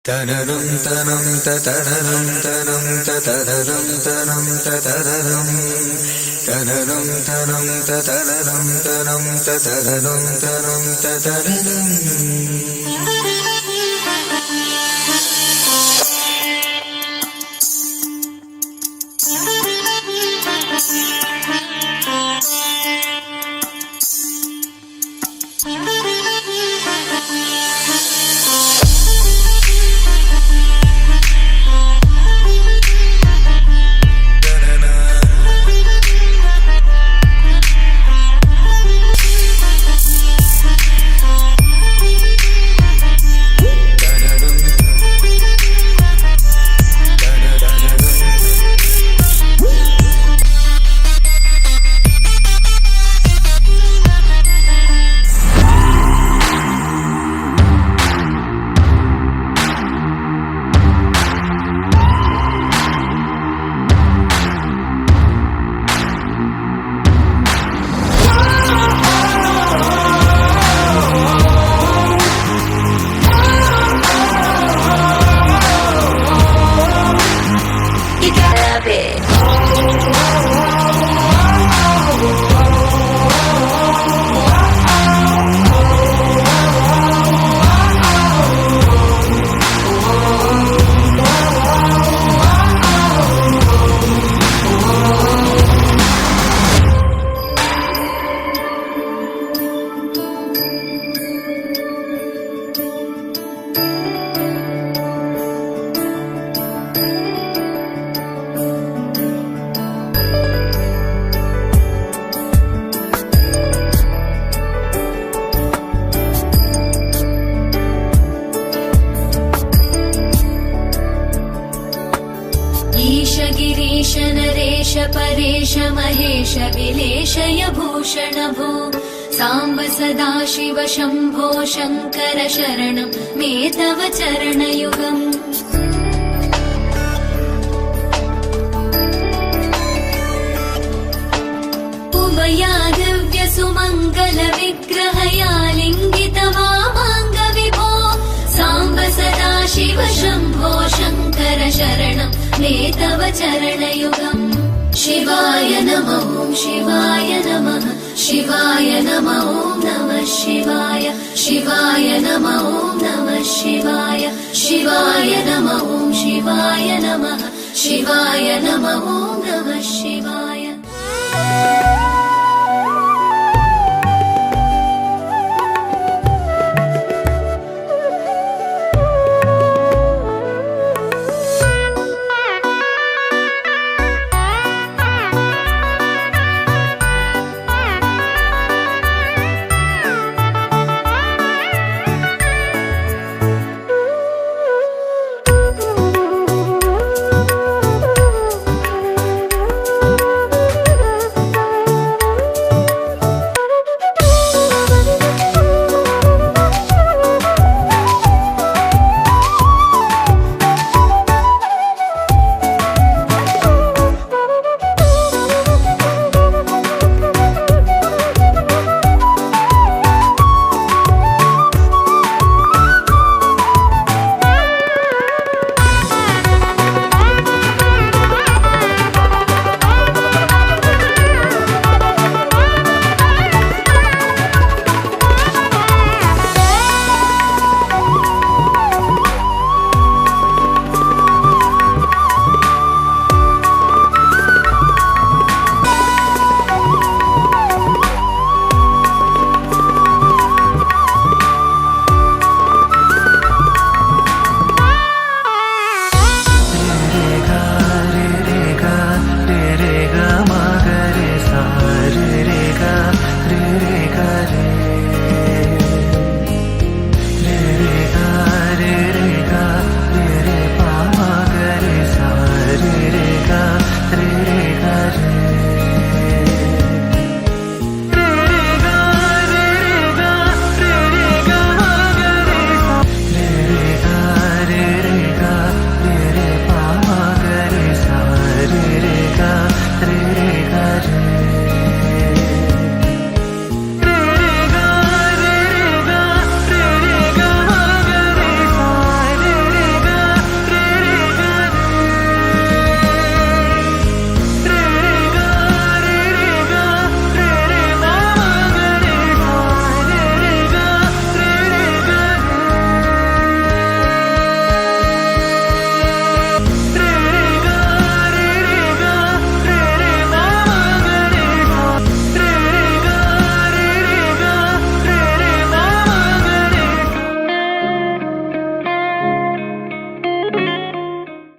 தனரும் தனம் ததரம் தனம் ததரம் தனம் ததரம் தனரும் தனம் ததரம் தனம் ததரம் தனம் ததரம். गिरीश नरेश परेश महेश विलेशय भूषण भो साम्ब सदाशिव शम्भो शङ्कर शरणं मे तव चरणयुगम्. उमया दिव्य सुमङ्गल विग्रहया लिङ्गित वामाङ्ग विभो साम्ब सदाशिव शम्भो शङ्कर शरणं मे तव चरणयुगम्. शिवाय नमः शिवाय नमः शिवाय नमः नमः शिवाय शिवाय नमः नमः शिवाय शिवाय नमः शिवाय नमः शिवाय नमः नमः शिवाय.